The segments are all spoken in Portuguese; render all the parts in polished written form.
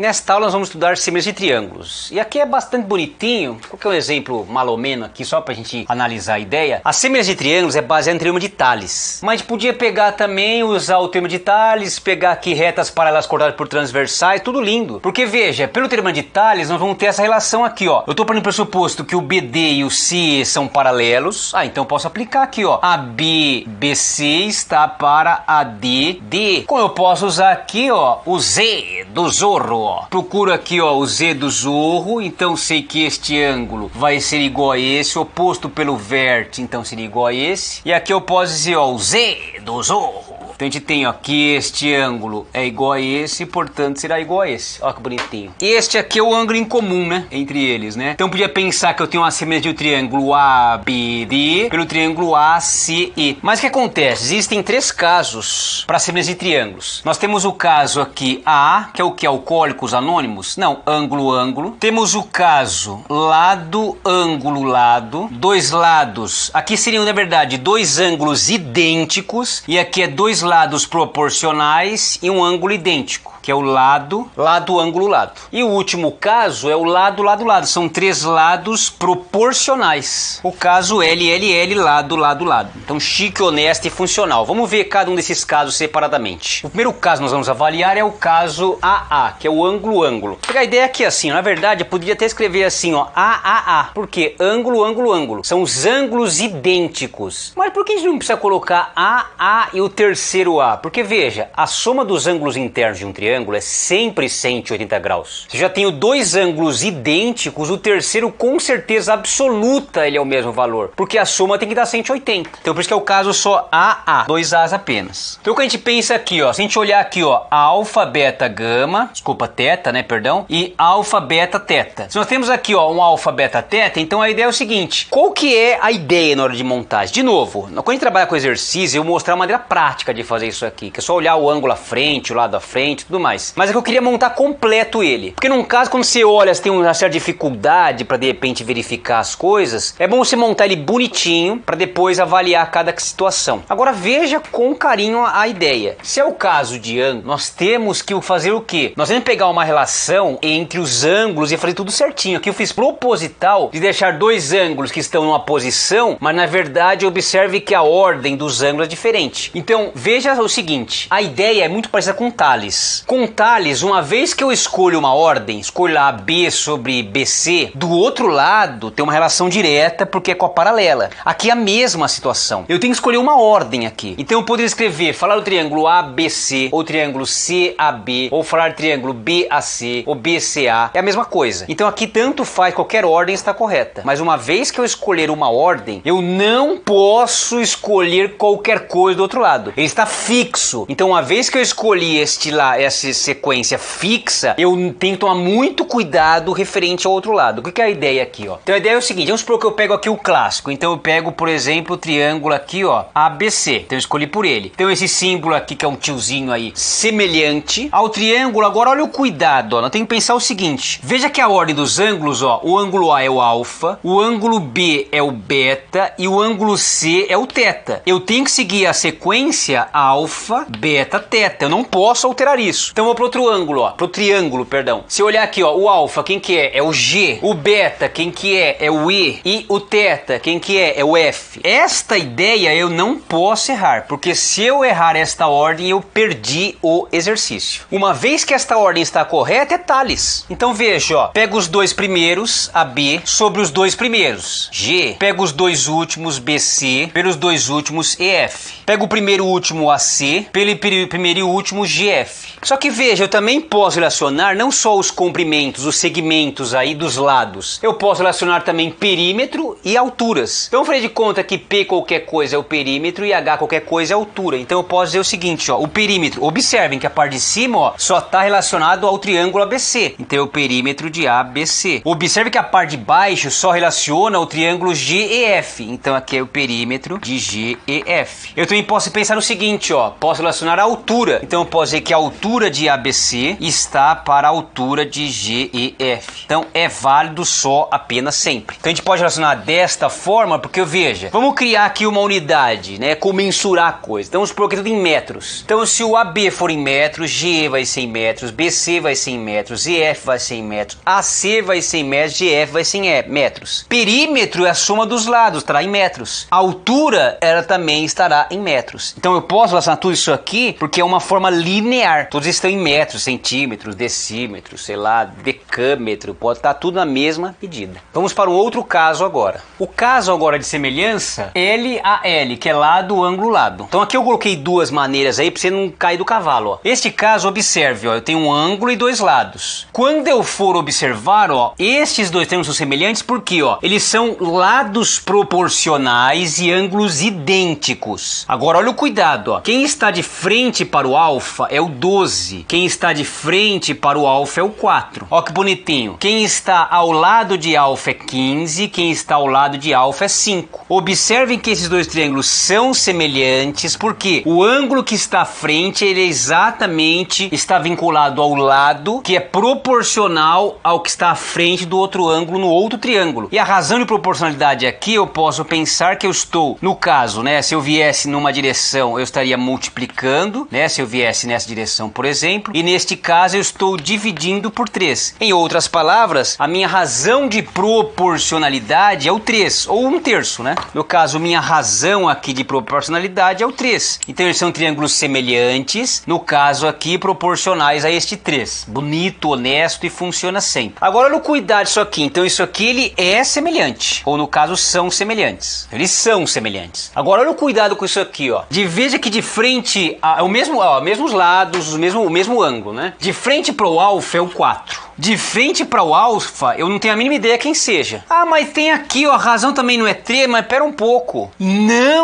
Nesta aula nós vamos estudar semelhanças de triângulos. E aqui é bastante bonitinho, vou colocar um exemplo malomeno aqui só pra gente analisar a ideia. A semelhança de triângulos é baseada no teorema de Tales. Mas a gente podia pegar também, usar o teorema de Tales, pegar aqui retas paralelas cortadas por transversais, tudo lindo. Porque veja, pelo teorema de Tales nós vamos ter essa relação aqui, ó. Eu tô partindo do pressuposto que o BD e o CE são paralelos. Então eu posso aplicar aqui, ó. AB, BC está para AD, D. Como eu posso usar aqui, ó, o Z do Zorro, ó. Procuro aqui, ó, o Z do Zorro, então sei que este ângulo vai ser igual a esse, oposto pelo vértice, então seria igual a esse. E aqui eu posso dizer, ó, o Z do Zorro. Então a gente tem, ó, que este ângulo é igual a esse, portanto será igual a esse. Ó que bonitinho. Este aqui é o ângulo em comum, né, entre eles, né? Então eu podia pensar que eu tenho uma semelhança de um triângulo ABD pelo triângulo ACE. Mas o que acontece? Existem três casos para semelhança de triângulos. Nós temos o caso aqui A, que é o que? Alcoólicos anônimos? Não, ângulo, ângulo. Temos o caso lado, ângulo, lado. Dois lados. Aqui seriam, na verdade, dois ângulos idênticos. E aqui é dois lados proporcionais e um ângulo idêntico, que é o lado, lado, ângulo, lado. E o último caso é o lado, lado, lado. São três lados proporcionais. O caso L, L, L, lado, lado, lado. Então chique, honesto e funcional. Vamos ver cada um desses casos separadamente. O primeiro caso que nós vamos avaliar é o caso AA, que é o ângulo, ângulo. A ideia aqui é assim, na verdade eu poderia até escrever assim, ó, AAA. Por quê? Ângulo, ângulo, ângulo. São os ângulos idênticos. Mas por que a gente não precisa colocar AA e o terceiro A? Porque veja, a soma dos ângulos internos de um triângulo é sempre 180 graus. Se eu já tenho dois ângulos idênticos, o terceiro com certeza absoluta ele é o mesmo valor, porque a soma tem que dar 180. Então por isso que é o caso só AA, dois A's apenas. Então o que a gente pensa aqui, ó, se a gente olhar aqui, ó, alfa, beta, gama, desculpa, teta, né, perdão, e alfa, beta, teta. Se nós temos aqui, ó, um alfa, beta, teta, então a ideia é o seguinte, qual que é a ideia na hora de montagem? De novo, quando a gente trabalha com exercício, eu vou mostrar uma maneira prática de fazer isso aqui, que é só olhar o ângulo à frente, o lado à frente, tudo mais. Mas é que eu queria montar completo ele. Porque num caso, quando você olha, você tem uma certa dificuldade para de repente verificar as coisas, é bom você montar ele bonitinho para depois avaliar cada situação. Agora veja com carinho a ideia. Se é o caso de ângulo, nós temos que fazer o quê? Nós vamos pegar uma relação entre os ângulos e fazer tudo certinho. Aqui eu fiz proposital de deixar dois ângulos que estão numa posição, mas na verdade observe que a ordem dos ângulos é diferente. Então veja o seguinte, a ideia é muito parecida com Tales. Com Tales, uma vez que eu escolho uma ordem, escolho a B sobre BC, do outro lado tem uma relação direta porque é com a paralela. Aqui é a mesma situação. Eu tenho que escolher uma ordem aqui. Então eu poderia escrever, falar do triângulo ABC, ou triângulo CAB, ou falar do triângulo BAC, ou BCA. É a mesma coisa. Então aqui tanto faz, qualquer ordem está correta. Mas uma vez que eu escolher uma ordem, eu não posso escolher qualquer coisa do outro lado. Ele está fixo. Então uma vez que eu escolhi essa sequência fixa, eu tenho que tomar muito cuidado referente ao outro lado. O que é a ideia aqui, ó? Então a ideia é o seguinte, vamos supor que eu pego aqui o clássico. Então eu pego, por exemplo, o triângulo aqui, ó, ABC. Então eu escolhi por ele. Então esse símbolo aqui, que é um tiozinho aí, semelhante ao triângulo. Agora olha o cuidado, ó. Nós temos que pensar o seguinte. Veja que a ordem dos ângulos, ó, o ângulo A é o alfa, o ângulo B é o beta e o ângulo C é o teta. Eu tenho que seguir a sequência alfa, beta, teta. Eu não posso alterar isso. Então eu vou para outro ângulo, ó, pro triângulo, perdão. Se eu olhar aqui, ó, o alfa, quem que é? É o G. O beta, quem que é? É o E. E o teta, quem que é? É o F. Esta ideia eu não posso errar, porque se eu errar esta ordem, eu perdi o exercício. Uma vez que esta ordem está correta, é Tales. Então veja, ó, pega os dois primeiros, AB, sobre os dois primeiros, G. Pega os dois últimos, BC, pelos dois últimos, EF. Pega o primeiro e último, AC, pelo primeiro e último, GF. Só que veja, eu também posso relacionar não só os comprimentos, os segmentos aí dos lados. Eu posso relacionar também perímetro e alturas. Então eu falei de conta que P qualquer coisa é o perímetro e H qualquer coisa é a altura. Então eu posso dizer o seguinte, ó, o perímetro. Observem que a parte de cima, ó, só está relacionado ao triângulo ABC. Então é o perímetro de ABC. Observe que a parte de baixo só relaciona ao triângulo GEF. Então aqui é o perímetro de GEF. Eu também posso pensar no seguinte, ó, posso relacionar a altura. Então eu posso dizer que a altura altura de ABC está para a altura de GEF. Então é válido só apenas sempre. Então a gente pode relacionar desta forma, porque veja, vamos criar aqui uma unidade, né, como mensurar a coisa. Então vamos supor que é tudo em metros. Então se o AB for em metros, GE vai ser em metros, BC vai ser em metros, EF vai ser em metros, AC vai ser em metros, GF vai ser em metros. Perímetro é a soma dos lados, estará em metros. A altura, ela também estará em metros. Então eu posso relacionar tudo isso aqui porque é uma forma linear. Todos estão em metros, centímetros, decímetros, sei lá, decâmetro. Pode estar tudo na mesma medida. Vamos para um outro caso agora. O caso agora de semelhança L a L, que é lado, ângulo, lado. Então aqui eu coloquei duas maneiras aí para você não cair do cavalo. Ó. Este caso, observe, ó, eu tenho um ângulo e dois lados. Quando eu for observar, ó, estes dois triângulos são semelhantes porque ó, eles são lados proporcionais e ângulos idênticos. Agora olha o cuidado, ó. Quem está de frente para o alfa é o 12. Quem está de frente para o alfa é o 4. Ó que bonitinho. Quem está ao lado de alfa é 15, quem está ao lado de alfa é 5. Observem que esses dois triângulos são semelhantes porque o ângulo que está à frente ele exatamente está vinculado ao lado que é proporcional ao que está à frente do outro ângulo no outro triângulo. E a razão de proporcionalidade aqui eu posso pensar que eu estou, no caso, né, se eu viesse numa direção eu estaria multiplicando, né, se eu viesse nessa direção, por exemplo, e neste caso eu estou dividindo por 3. Em outras palavras, a minha razão de proporcionalidade é o 3, ou 1/3, né? No caso, minha razão aqui de proporcionalidade é o 3. Então eles são triângulos semelhantes, no caso aqui proporcionais a este 3. Bonito, honesto e funciona sempre. Agora olha o cuidado disso aqui. Então isso aqui ele é semelhante, ou no caso são semelhantes. Eles são semelhantes. Agora olha o cuidado com isso aqui, ó. Veja que de frente, o mesmo, ó, mesmos lados, o mesmo ângulo, né? De frente para o alfa é o 4. De frente para o alfa, eu não tenho a mínima ideia quem seja. Ah, mas tem aqui, ó, a razão também não é 3, mas pera um pouco. Não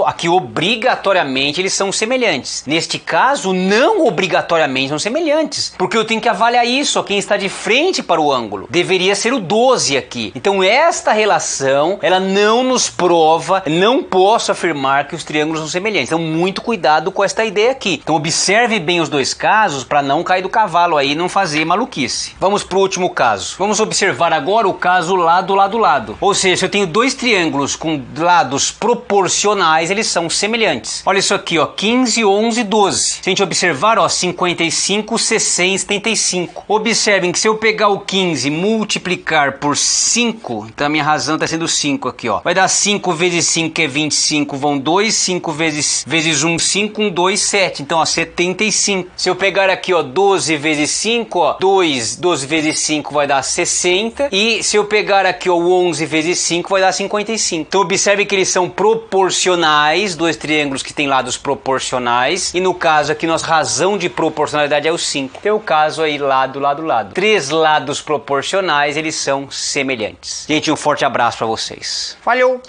aqui obrigatoriamente eles são semelhantes. Neste caso, não obrigatoriamente são semelhantes, porque eu tenho que avaliar isso, ó, quem está de frente para o ângulo. Deveria ser o 12 aqui. Então esta relação, ela não nos prova, não posso afirmar que os triângulos são semelhantes. Então muito cuidado com esta ideia aqui. Então observe bem os dois casos para não cair do cavalo aí e não fazer maluquice. Vamos para o último caso. Vamos observar agora o caso lado, lado, lado. Ou seja, se eu tenho dois triângulos com lados proporcionais, eles são semelhantes. Olha isso aqui, ó, 15, 11, 12. Se a gente observar, ó, 55, 60, 75. Observem que se eu pegar o 15 e multiplicar por 5, então a minha razão está sendo 5 aqui, ó. Vai dar 5 vezes 5, que é 25, vão 2, 5 vezes 1, 5, 1, 2, 7. Então, ó, 75. Se eu pegar aqui, ó, 12 vezes 5, ó, 12 vezes 5 vai dar 60. E se eu pegar aqui, ó, 11 vezes 5 vai dar 55. Então, observe que eles são proporcionais, dois triângulos que têm lados proporcionais. E no caso aqui, nossa razão de proporcionalidade é o 5. Então, o caso aí, lado, lado, lado. Três lados proporcionais, eles são semelhantes. Gente, um forte abraço para vocês. Valeu!